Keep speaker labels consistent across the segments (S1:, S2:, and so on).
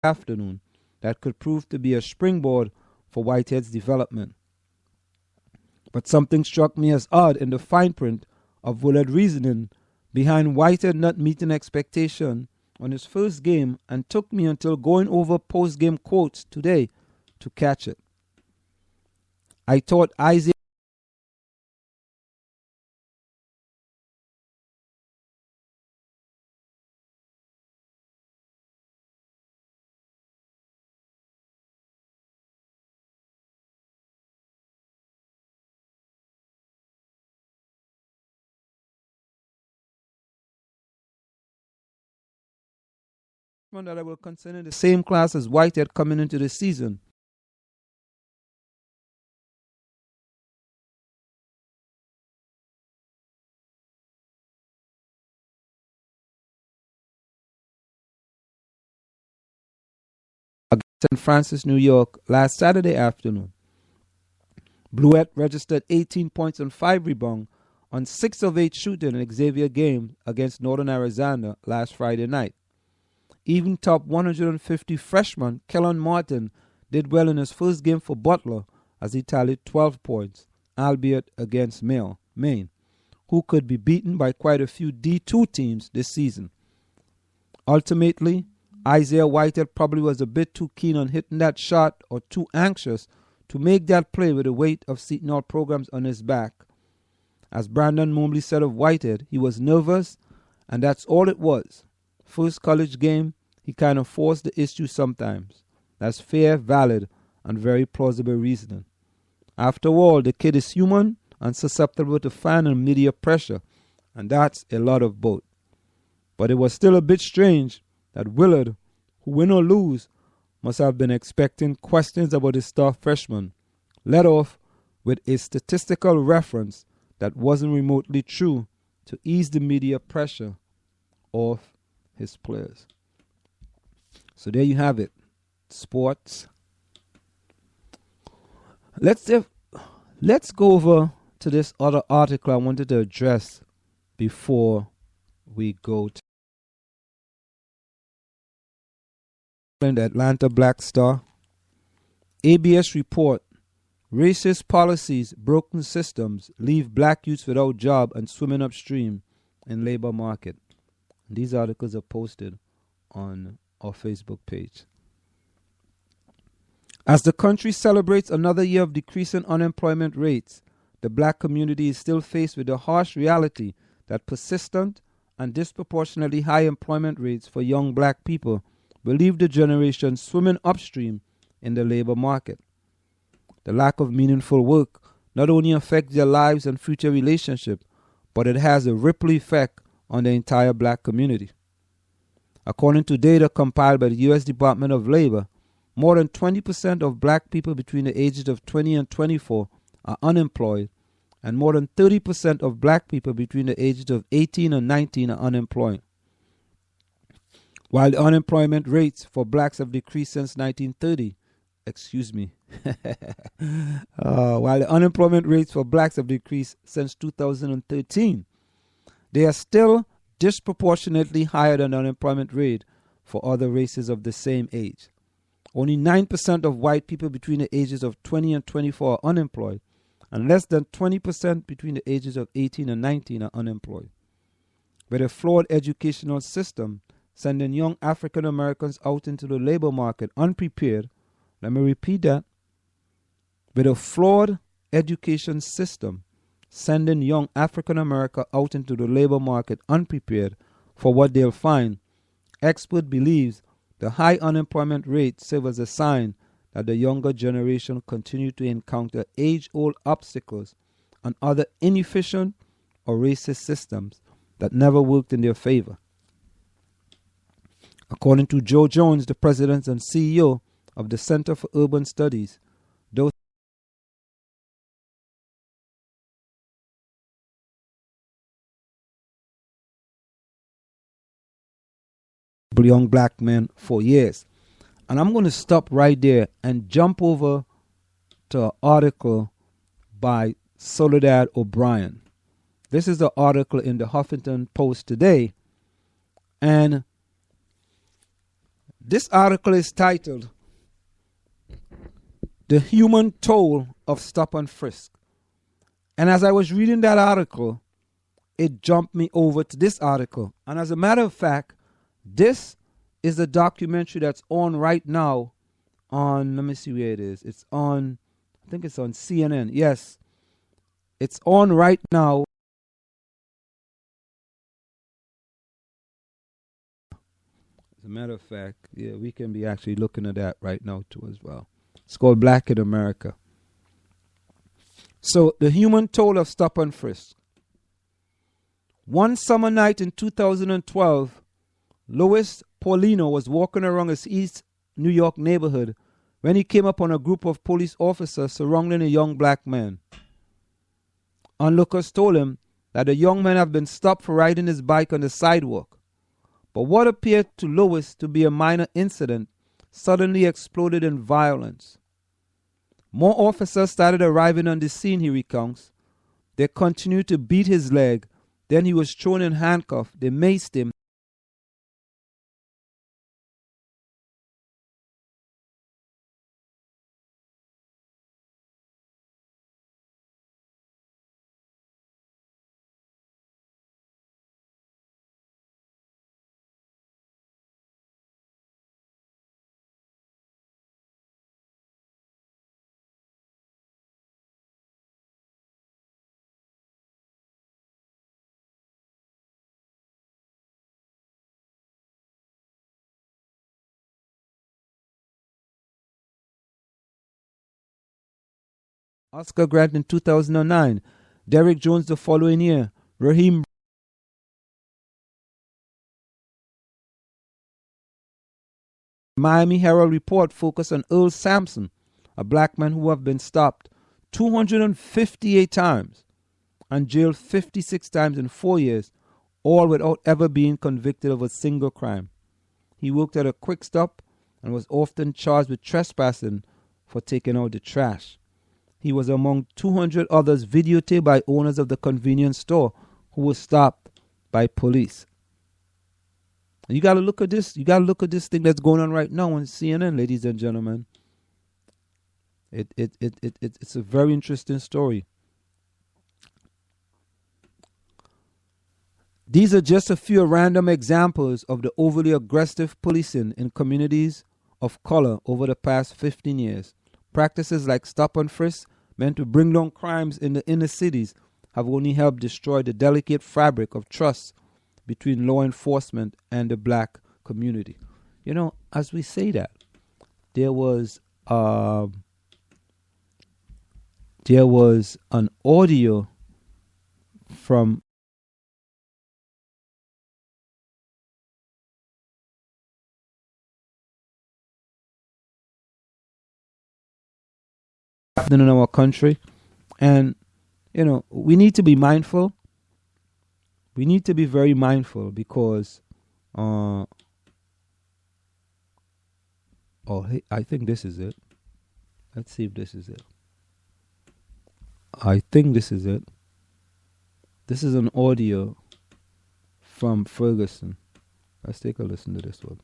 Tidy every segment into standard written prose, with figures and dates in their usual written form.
S1: afternoon that could prove to be a springboard for Whitehead's development. But something struck me as odd in the fine print of Willard's reasoning behind Whitehead not meeting expectation on his first game, and took me until going over post-game quotes today to catch it. I thought Isaiah that I will consider the same class as Whitehead coming into the season. Against St. Francis, New York, last Saturday afternoon. Bluette registered 18 points and 5 rebounds on 6 of 8 shooting in Xavier game against Northern Arizona last Friday night. Even top 150 freshman Kellen Martin did well in his first game for Butler as he tallied 12 points, albeit against Maine, who could be beaten by quite a few D2 teams this season. Ultimately, Isaiah Whitehead probably was a bit too keen on hitting that shot or too anxious to make that play with the weight of Seton Hall programs on his back. As Brandon Mobley said of Whitehead, he was nervous, and that's all it was. First college game, he kind of forced the issue sometimes. That's fair, valid, and very plausible reasoning. After all, the kid is human and susceptible to fan and media pressure, and that's a lot of both. But it was still a bit strange that Willard, who win or lose, must have been expecting questions about his star freshman, led off with a statistical reference that wasn't remotely true to ease the media pressure off his players. So there you have it. Sports. Let's go over to this other article I wanted to address before we go to the Atlanta Black Star. ABS report: racist policies, broken systems leave black youths without job and swimming upstream in labor market. These articles are posted on our Facebook page. As the country celebrates another year of decreasing unemployment rates, the black community is still faced with the harsh reality that persistent and disproportionately high employment rates for young black people will leave the generation swimming upstream in the labor market. The lack of meaningful work not only affects their lives and future relationships, but it has a ripple effect on the entire black community. According to data compiled by the U.S. Department of Labor, more than 20% of black people between the ages of 20 and 24 are unemployed, and more than 30% of black people between the ages of 18 and 19 are unemployed. While the unemployment rates for blacks have decreased since 1930, while the unemployment rates for blacks have decreased since 2013, they are still disproportionately higher than the unemployment rate for other races of the same age. Only 9% of white people between the ages of 20 and 24 are unemployed, and less than 20% between the ages of 18 and 19 are unemployed. With a flawed educational system sending young African Americans out into the labor market unprepared, let me repeat that, with a flawed education system sending young African America out into the labor market unprepared for what they'll find, expert believes the high unemployment rate serves as a sign that the younger generation continue to encounter age-old obstacles and other inefficient or racist systems that never worked in their favor. According to Joe Jones, the president and CEO of the Center for Urban Studies, those young black men for years. And I'm going to stop right there and jump over to an article by Soledad O'Brien. This is the article in the Huffington Post today. And This article is titled, "The Human Toll of Stop and Frisk." And as I was reading that article, it jumped me over to this article. And as a matter of fact, this is a documentary that's on right now on, let me see where it is. It's on, I think it's on CNN. Yes, it's on right now. As a matter of fact, yeah, we can be actually looking at that right now too as well. It's called Black in America. So, the human toll of stop and frisk. One summer night in 2012, Louis Paulino was walking around his East New York neighborhood when he came upon a group of police officers surrounding a young black man. Onlookers told him that the young man had been stopped for riding his bike on the sidewalk. But what appeared to Louis to be a minor incident suddenly exploded in violence. More officers started arriving on the scene, he recounts. They continued to beat his leg. Then he was thrown in handcuffs. They maced him. Oscar grant in 2009. Derek Jones the following year. Raheem Miami Herald report focused on Earl Sampson, a black man who have been stopped 258 times and jailed 56 times in 4 years, all without ever being convicted of a single crime. He worked at a quick stop and was often charged with trespassing for taking out the trash. He was among 200 others videotaped by owners of the convenience store who were stopped by police. You got to look at this. You got to look at this thing that's going on right now on CNN, ladies and gentlemen. It's a very interesting story. These are just a few random examples of the overly aggressive policing in communities of color over the past 15 years. Practices like stop and frisk, meant to bring down crimes in the inner cities, have only helped destroy the delicate fabric of trust between law enforcement and the black community. You know, as we say that, there was an audio from happening in our country, and you know, we need to be mindful. We need to be very mindful because I think this is it. Let's see if this is it. I think this is it. This is an audio from Ferguson. Let's take a listen to this one.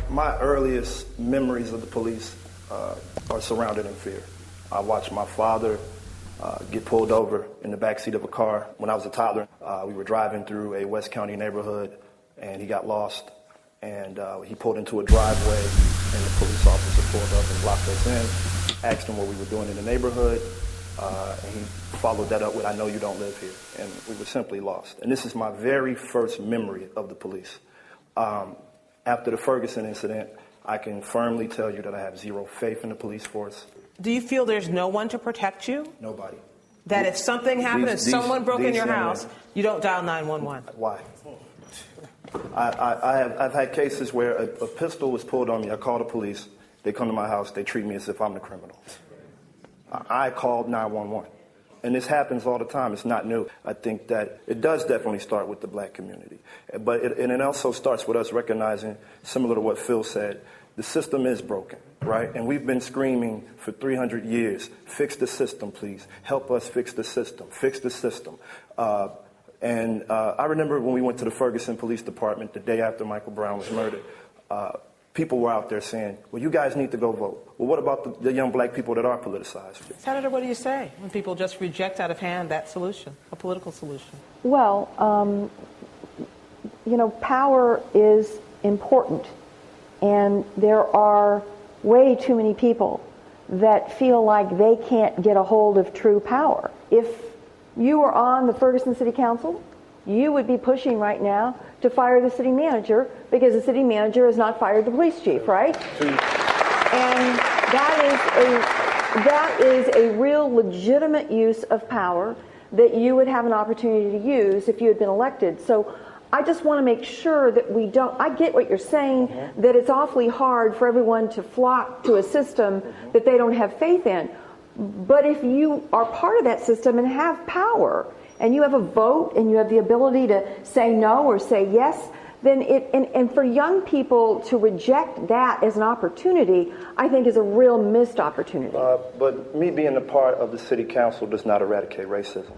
S2: My earliest memories of the police are surrounded in fear. I watched my father get pulled over in the backseat of a car when I was a toddler. We were driving through a West County neighborhood, and he got lost. And he pulled into a driveway, and the police officer pulled up and locked us in, asked him what we were doing in the neighborhood, and he followed that up with, "I know you don't live here." And we were simply lost. And this is my very first memory of the police. After the Ferguson incident, I can firmly tell you that I have zero faith in the police force.
S3: Do you feel there's no one to protect you?
S2: Nobody.
S3: That if something happened and someone broke in your house, you don't dial 911?
S2: Why? I've had cases where a pistol was pulled on me. I call the police. They come to my house. They treat me as if I'm the criminal. I called 911. And this happens all the time. It's not new. I think that it does definitely start with the black community. But it also starts with us recognizing, similar to what Phil said, The system is broken, right? And we've been screaming for 300 years, fix the system, please. Help us fix the system. Fix the system. I remember when we went to the Ferguson Police Department the day after Michael Brown was murdered, people were out there saying, well, you guys need to go vote. Well, what about the young black people that are politicized?
S3: Senator, what do you say when people just reject out of hand that solution, a political solution?
S4: Well, power is important. And there are way too many people that feel like they can't get a hold of true power. If you were on the Ferguson City Council, you would be pushing right now to fire the city manager because the city manager has not fired the police chief, right? And that is a real legitimate use of power that you would have an opportunity to use if you had been elected. So I just want to make sure that we don't, I get what you're saying, that it's awfully hard for everyone to flock to a system that they don't have faith in. But if you are part of that system and have power, and you have a vote, and you have the ability to say no or say yes, then and for young people to reject that as an opportunity, I think is a real missed opportunity.
S2: But me being a part of the city council does not eradicate racism.